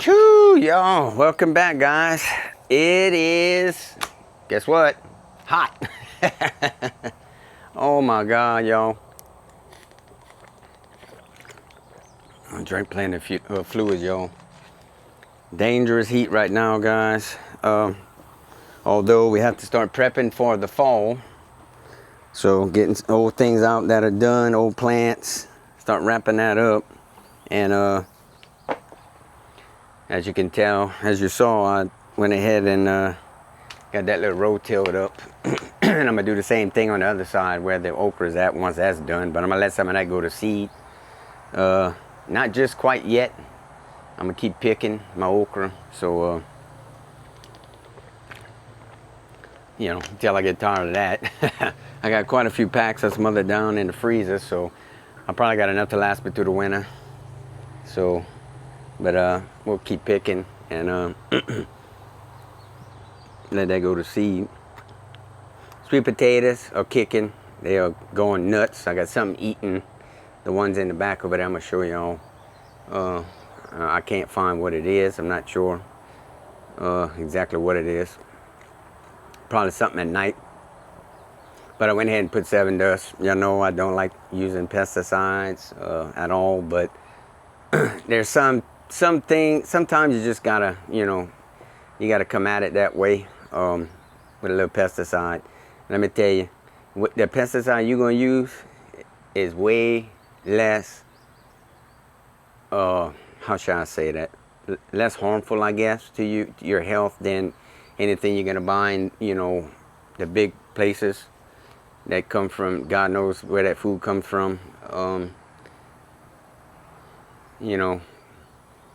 Choo, y'all, welcome back, guys. It is, guess what? Hot. Oh my God, y'all. I drank plenty of fluids, y'all. Dangerous heat right now, guys. Although we have to start prepping for the fall. So getting old things out that are done, old plants, start wrapping that up. And as you can tell, as you saw, I went ahead and got that little row tilled up. And I'm gonna do the same thing on the other side where the okra is at once that's done. But I'm gonna let some of that go to seed. Not just quite yet. I'm gonna keep picking my okra. So, you know, until I get tired of that. I got quite a few packs of smothered down in the freezer. So I probably got enough to last me through the winter. So, but we'll keep picking and let that go to seed. Sweet potatoes are kicking. They are going nuts. I got some eating. The ones in the back over there, I'm gonna show y'all. I can't find what it is. I'm not sure exactly what it is. Probably something at night. But I went ahead and put 7 dust. Y'all know I don't like using pesticides at all, but there's something. Sometimes you just gotta, you know, you gotta come at it that way with a little pesticide. Let me tell you, what the pesticide you're gonna use is way less. How should I say that? Less harmful, I guess, to you, to your health than anything you're gonna buy in, you know, the big places that come from. God knows where that food comes from. You know,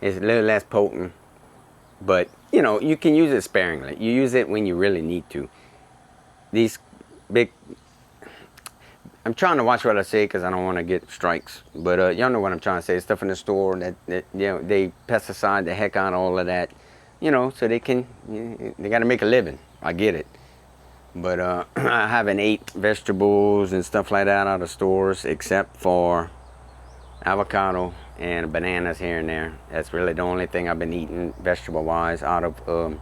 it's a little less potent, but you know, you can use it sparingly. You use it when you really need to. These big, I'm trying to watch what I say because I don't want to get strikes, but y'all know what I'm trying to say. Stuff in the store that you know, they pesticide the heck out of all of that, you know, so they can, they got to make a living. I get it, but I haven't ate vegetables and stuff like that out of stores except for avocado and bananas here and there. That's really the only thing I've been eating vegetable wise out of the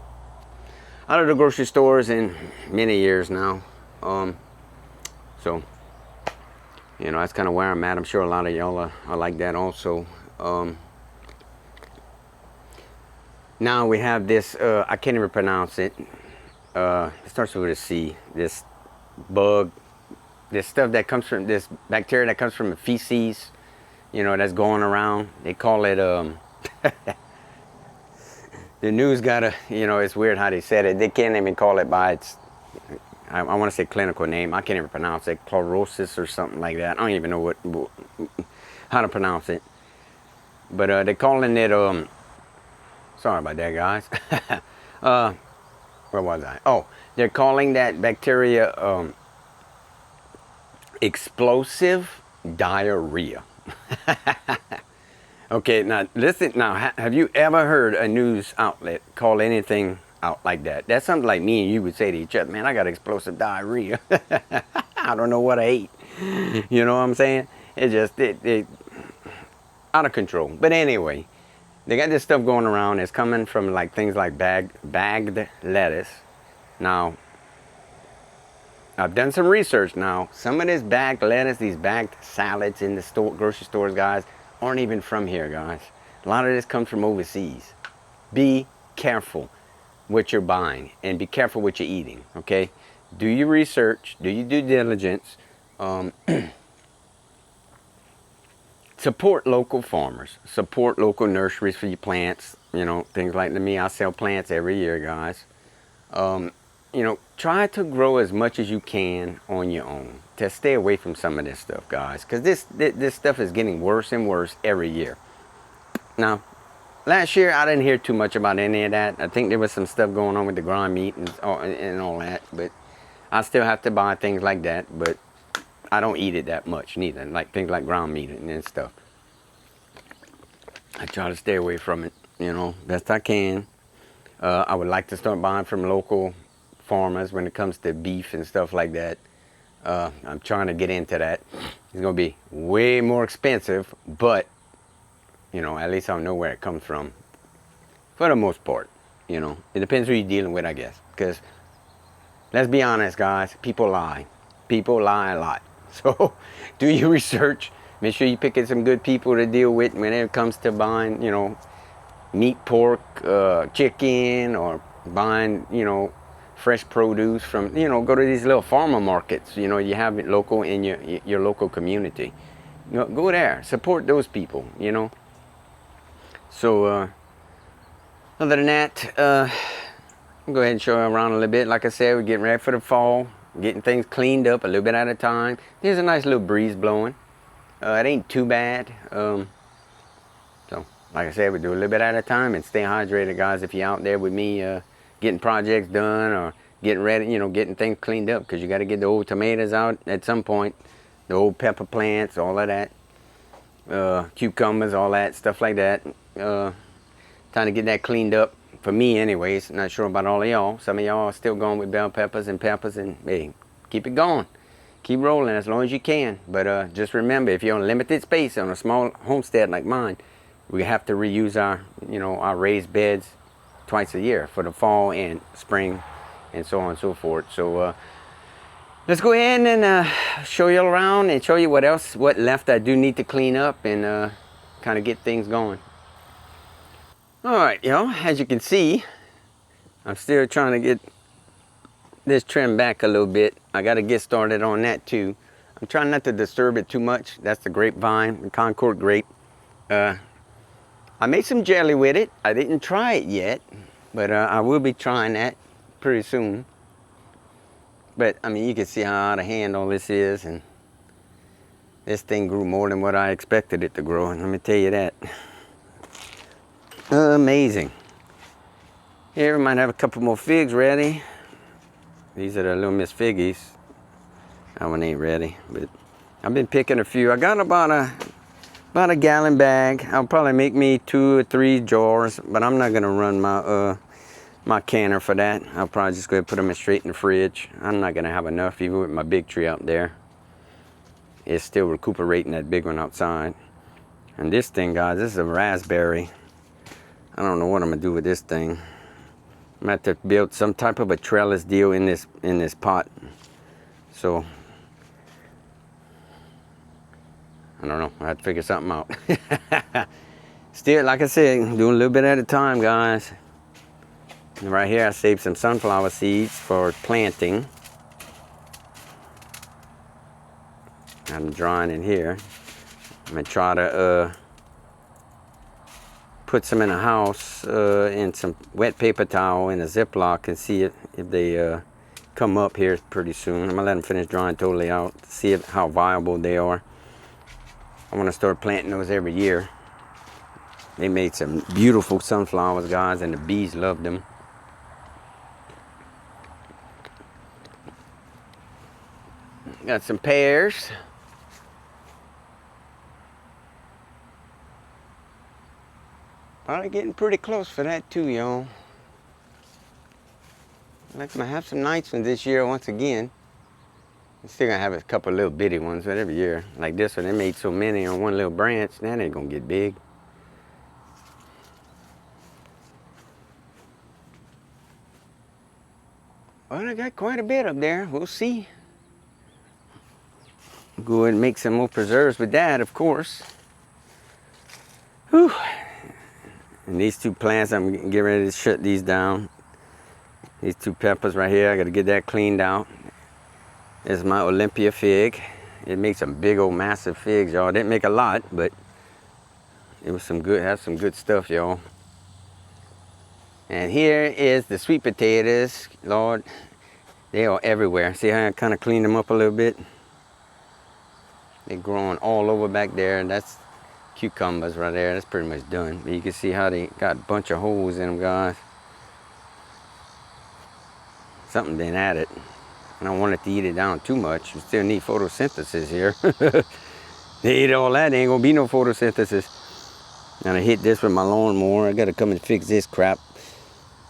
grocery stores in many years now. So you know, that's kind of where I'm at. I'm sure a lot of y'all are like that also. Now we have this, I can't even pronounce it. It starts with a C. This bug, this stuff that comes from, this bacteria that comes from the feces, you know, that's going around. They call it, the news got a, you know, it's weird how they said it. They can't even call it by its, I want to say clinical name. I can't even pronounce it. Chlorosis or something like that. I don't even know how to pronounce it. But they're calling it, sorry about that, guys. Where was I? Oh, they're calling that bacteria explosive diarrhea. Okay, now listen. Now, have you ever heard a news outlet call anything out like that? That's something like me and you would say to each other, man, I got explosive diarrhea. I don't know what I ate. You know what I'm saying? It just, it out of control. But anyway, they got this stuff going around. It's coming from like things like bagged lettuce. Now, I've done some research now. Some of this bagged lettuce, these bagged salads in the store, grocery stores, guys, aren't even from here, guys. A lot of this comes from overseas. Be careful what you're buying and be careful what you're eating, okay? Do your research, do your due diligence. Support local farmers, support local nurseries for your plants, you know, things like me. I sell plants every year, guys. You know, try to grow as much as you can on your own. To stay away from some of this stuff, guys, because this stuff is getting worse and worse every year. Now, last year I didn't hear too much about any of that. I think there was some stuff going on with the ground meat and all that, but I still have to buy things like that, but I don't eat it that much neither, like things like ground meat and stuff. I try to stay away from it, you know, best I can. I would like to start buying from local farmers when it comes to beef and stuff like that. I'm trying to get into that. It's going to be way more expensive, but, you know, at least I'll know where it comes from for the most part. You know, it depends who you're dealing with, I guess, because let's be honest, guys, people lie. People lie a lot. So do your research. Make sure you're picking some good people to deal with when it comes to buying, you know, meat, pork, chicken, or buying, you know, fresh produce from, you know, go to these little farmer markets. You know, you have it local in your local community. You know, go there, support those people, you know. So other than that, I'll go ahead and show you around a little bit. Like I said, we're getting ready for the fall, getting things cleaned up a little bit at a time. There's a nice little breeze blowing. It ain't too bad. So like I said, we do a little bit at a time and stay hydrated, guys. If you're out there with me getting projects done or getting ready, you know, getting things cleaned up, because you got to get the old tomatoes out at some point, the old pepper plants, all of that, cucumbers, all that stuff like that. Trying to get that cleaned up for me anyways. Not sure about all of y'all. Some of y'all are still going with bell peppers, and hey, keep it going, keep rolling as long as you can. But just remember, if you're on limited space on a small homestead like mine, we have to reuse our, you know, our raised beds twice a year for the fall and spring and so on and so forth. So let's go ahead and show you around and show you what left I do need to clean up and kind of get things going. All right, y'all, as you can see, I'm still trying to get this trimmed back a little bit. I got to get started on that too. I'm trying not to disturb it too much. That's the grapevine, the Concord grape. I made some jelly with it. I didn't try it yet, but I will be trying that pretty soon. But I mean, you can see how out of hand all this is, and this thing grew more than what I expected it to grow, and let me tell you that. Amazing. Here we might have a couple more figs ready. These are the little Miss Figgies. That one ain't ready, but I've been picking a few. I got about a gallon bag. I'll probably make me 2 or 3 jars, but I'm not gonna run my canner for that. I'll probably just go ahead and put them straight in the fridge. I'm not gonna have enough, even with my big tree out there. It's still recuperating that big one outside. And this thing, guys, this is a raspberry. I don't know what I'm gonna do with this thing. I'm gonna have to build some type of a trellis deal in this pot. So I don't know. I have to figure something out. Still, like I said, doing a little bit at a time, guys. And right here, I saved some sunflower seeds for planting. I'm drying in here. I'm gonna try to put some in a house in some wet paper towel in a Ziploc and see if they come up here pretty soon. I'm gonna let them finish drying totally out, see how viable they are. I want to start planting those every year. They made some beautiful sunflowers, guys, and the bees loved them. Got some pears. Probably getting pretty close for that too, y'all. I'm gonna have some nice ones this year once again. I'm still gonna have a couple little bitty ones, but every year. Like this one, they made so many on one little branch, that ain't gonna get big. Well, I got quite a bit up there. We'll see. Go ahead and make some more preserves with that, of course. Whew. And these 2 plants, I'm getting ready to shut these down. These 2 peppers right here, I gotta get that cleaned out. This is my Olympia fig. It makes some big old massive figs, y'all. It didn't make a lot, but it was some good, have some good stuff, y'all. And here is the sweet potatoes. Lord, they are everywhere. See how I kind of cleaned them up a little bit? They're growing all over back there. That's cucumbers right there. That's pretty much done. But you can see how they got a bunch of holes in them, guys. Something been at it. I don't want it to eat it down too much. We still need photosynthesis here. They eat all that, there ain't gonna be no photosynthesis. And I hit this with my lawnmower. I gotta come and fix this crap.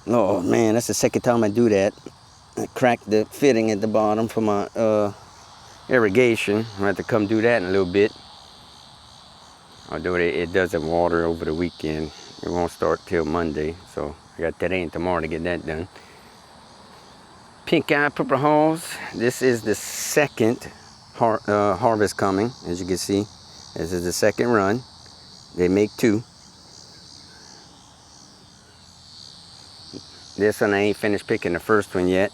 Oh man, that's the second time I do that. I cracked the fitting at the bottom for my irrigation. I have to come do that in a little bit. Although it doesn't water over the weekend. It won't start till Monday. So I got today and tomorrow to get that done. Pink eye purple hulls. This is the second harvest coming, as you can see. This is the second run. They make 2. This one I ain't finished picking the first one yet.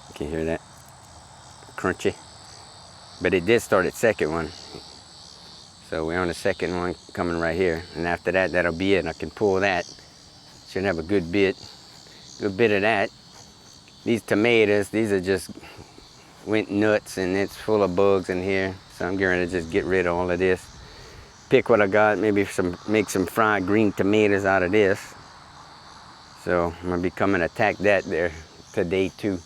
You can hear that crunchy. But it did start its second one. So we're on the second one coming right here. And after that, that'll be it. I can pull that. Should have a good bit of that. These tomatoes, these are just went nuts and it's full of bugs in here. So I'm going to just get rid of all of this. Pick what I got, maybe make some fried green tomatoes out of this. So I'm gonna be coming to attack that there today too.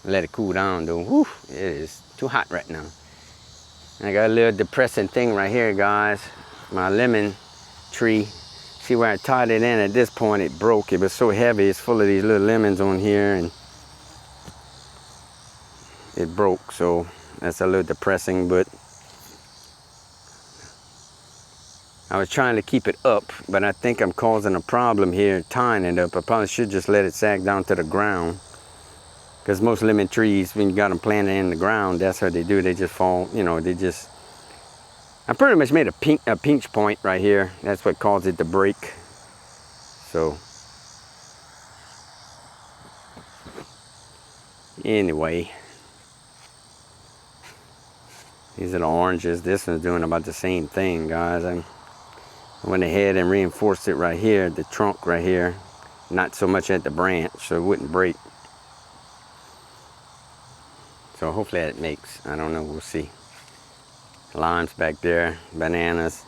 Let it cool down though. Whew, it is too hot right now. And I got a little depressing thing right here, guys. My lemon tree. See where I tied it in? At this point it broke. It was so heavy. It's full of these little lemons on here and it broke. So that's a little depressing, but I was trying to keep it up, but I think I'm causing a problem here tying it up. I probably should just let it sag down to the ground. Because most lemon trees, when you got them planted in the ground, that's what they do. They just fall, you know, I pretty much made a pinch point right here. That's what caused it to break. So, anyway. These are the oranges. This one's doing about the same thing, guys. I went ahead and reinforced it right here, the trunk right here. Not so much at the branch, so it wouldn't break. So hopefully that makes, I don't know, we'll see. Limes back there, bananas.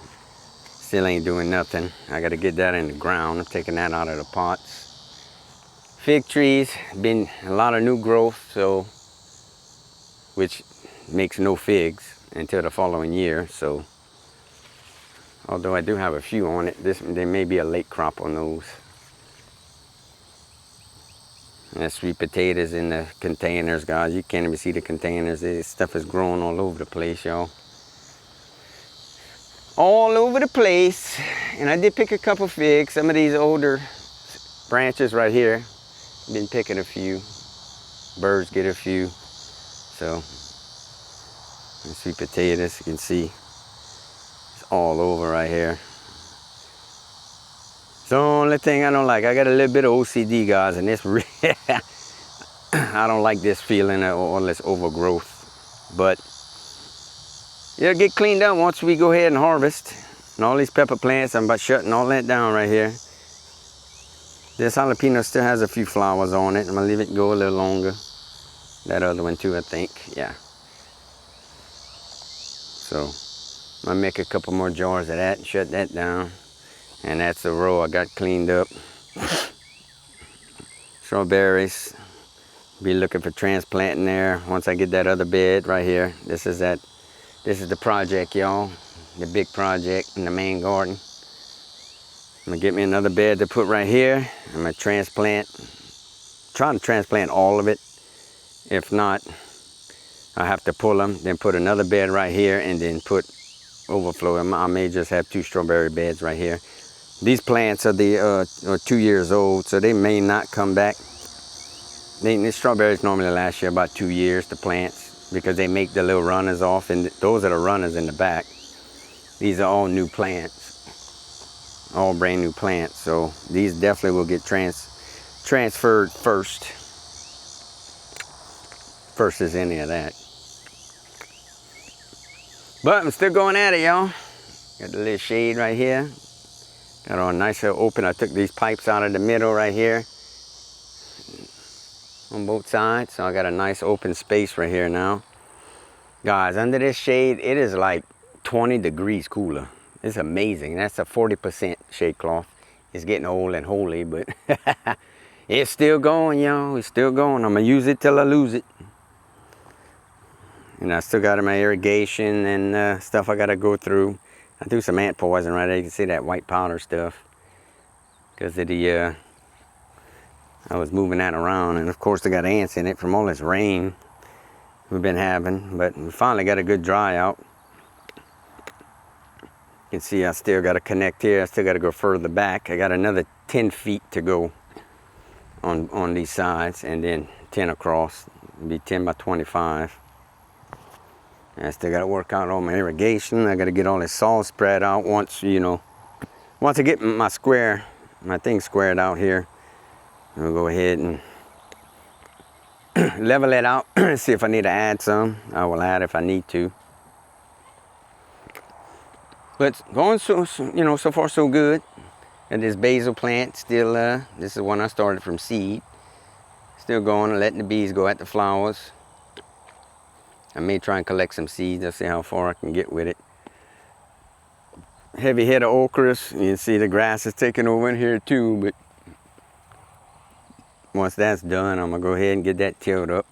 Still ain't doing nothing. I gotta get that in the ground. I'm taking that out of the pots. Fig trees, been a lot of new growth, so, which makes no figs until the following year, so. Although I do have a few on it, there may be a late crop on those. And that's sweet potatoes in the containers, guys. You can't even see the containers. This stuff is growing all over the place, y'all. All over the place. And I did pick a couple figs. Some of these older branches right here. Been picking a few. Birds get a few. So, and sweet potatoes, you can see. All over right here. It's the only thing I don't like. I got a little bit of OCD, guys, and this really, I don't like this feeling of all this overgrowth. But it'll get cleaned up once we go ahead and harvest. And all these pepper plants, I'm about shutting all that down right here. This jalapeno still has a few flowers on it. I'm gonna leave it go a little longer. That other one too, I think, yeah. So. I'm gonna make a couple more jars of that and shut that down. And that's the row I got cleaned up. Strawberries. Be looking for transplanting there once I get that other bed right here. This is the project, y'all. The big project in the main garden. I'm gonna get me another bed to put right here. I'm gonna transplant. Try to transplant all of it. If not, I have to pull them, then put another bed right here, and then put overflow. I may just have 2 strawberry beds right here. These plants are 2 years old, so they may not come back. The strawberries normally last you about 2 years, the plants, because they make the little runners off, and those are the runners in the back. These are all new plants, all brand new plants, so these definitely will get transferred first. First as any of that. But I'm still going at it, y'all. Got the little shade right here. Got all nice and open. I took these pipes out of the middle right here on both sides. So I got a nice open space right here now. Guys, under this shade, it is like 20 degrees cooler. It's amazing. That's a 40% shade cloth. It's getting old and holy, but it's still going, y'all. It's still going. I'm going to use it till I lose it. And I still got my irrigation and stuff I got to go through. I threw some ant poison right there. You can see that white powder stuff. Because of the, I was moving that around. And of course I got ants in it from all this rain we've been having. But we finally got a good dry out. You can see I still got to connect here. I still got to go further back. I got another 10 feet to go on these sides. And then 10 across. It'll be 10 by 25. I still got to work out all my irrigation. I got to get all this soil spread out once, you know, once I get my thing squared out here. I'll go ahead and level it out, see if I need to add some. I will add if I need to. But going so far so good. And this basil plant still, this is one I started from seed. Still going and letting the bees go at the flowers. I may try and collect some seeds. I'll see how far I can get with it. Heavy head of okras. You can see the grass is taking over in here too, but once that's done, I'm gonna go ahead and get that tilled up.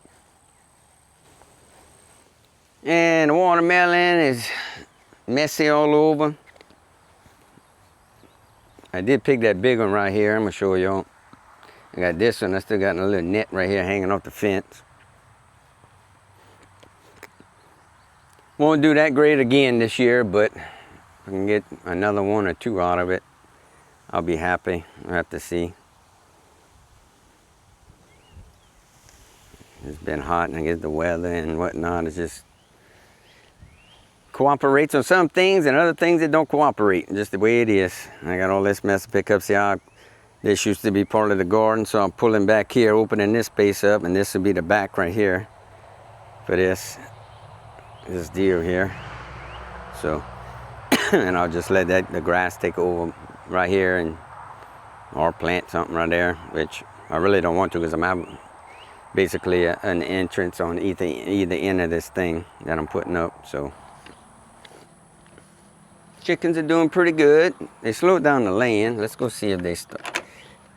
And the watermelon is messy all over. I did pick that big one right here. I'm gonna show y'all. I got this one. I still got a little net right here hanging off the fence. Won't do that great again this year, but if I can get another one or two out of it, I'll be happy. I'll have to see. It's been hot, and I guess the weather and whatnot is just cooperates on some things, and other things that don't cooperate, just the way it is. I got all this mess to pick up. See how this used to be part of the garden, so I'm pulling back here, opening this space up, and this will be the back right here for this deal here. So and I'll just let the grass take over right here, and or plant something right there, which I really don't want to, because I'm having basically an entrance on either end of this thing that I'm putting up. So chickens are doing pretty good. They slowed down the laying. Let's go see if they start.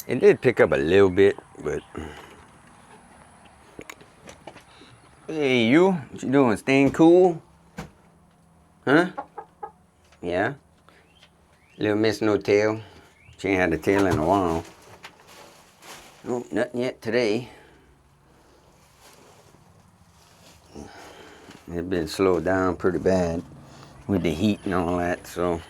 It did pick up a little bit, but hey, you, what you doing? Staying cool? Huh? Yeah. Little Miss No Tail. She ain't had a tail in a while. Oh, nothing yet today. It's been slowed down pretty bad with the heat and all that, so.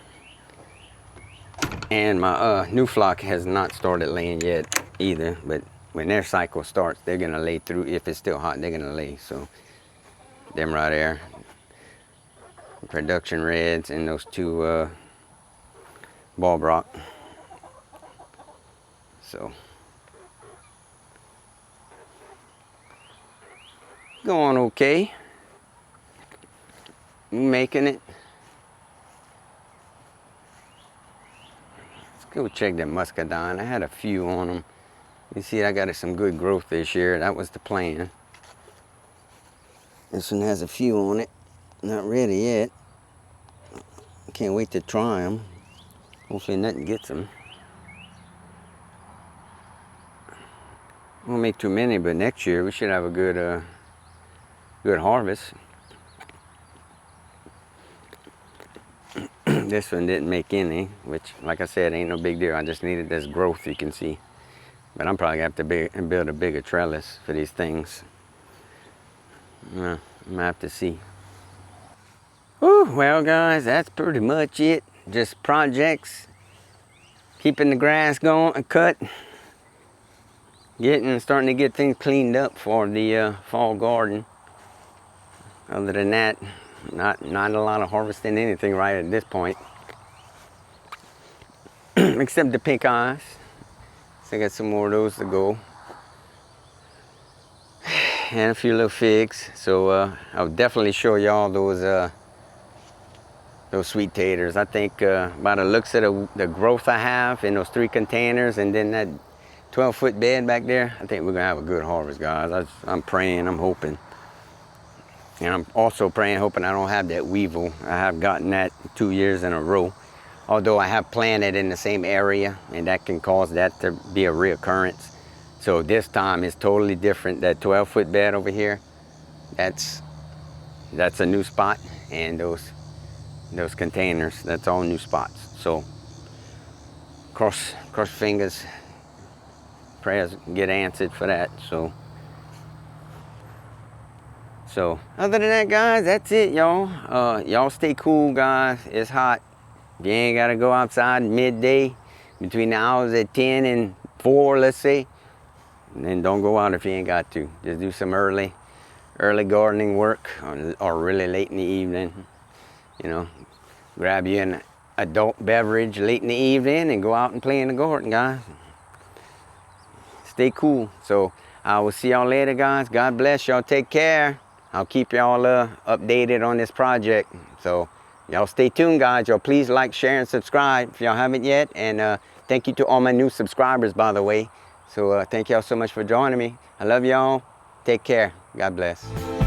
And my new flock has not started laying yet either, but when their cycle starts, they're gonna lay through. If it's still hot, they're gonna lay. So them right there, production reds, and those two Ballbrock. So going okay. Making it. Let's go check that muscadine. I had a few on them. You see, I got some good growth this year. That was the plan. This one has a few on it. Not ready yet. Can't wait to try them. Hopefully nothing gets them. Won't make too many, but next year we should have a good harvest. This one didn't make any, which, like I said, ain't no big deal. I just needed this growth, you can see. But I'm probably going to have to build a bigger trellis for these things. I'm going to have to see. Whew, well, guys, that's pretty much it. Just projects. Keeping the grass going and cut. Starting to get things cleaned up for the fall garden. Other than that, not a lot of harvesting anything right at this point. Except the pink eyes. So I got some more of those to go. And a few little figs. So I'll definitely show y'all those sweet taters. I think by the looks of the growth I have in those 3 containers, and then that 12-foot bed back there, I think we're gonna have a good harvest, guys. I'm praying, I'm hoping. And I'm also praying, hoping I don't have that weevil. I have gotten that 2 years in a row. Although I have planted in the same area, and that can cause that to be a reoccurrence. So this time is totally different. That 12-foot bed over here, that's a new spot, and those containers, that's all new spots. So cross fingers, prayers get answered for that. So other than that, guys, that's it, y'all. Y'all stay cool, guys. It's hot. You ain't gotta go outside midday between the hours at 10 and 4, let's say. And then don't go out if you ain't got to. Just do some early gardening work, or really late in the evening. You know, grab you an adult beverage late in the evening and go out and play in the garden, guys. Stay cool. So I will see y'all later, guys. God bless y'all. Take care. I'll keep y'all updated on this project. So y'all stay tuned, guys. Y'all please like, share, and subscribe if y'all haven't yet. And thank you to all my new subscribers, by the way. So thank y'all so much for joining me. I love y'all. Take care. God bless.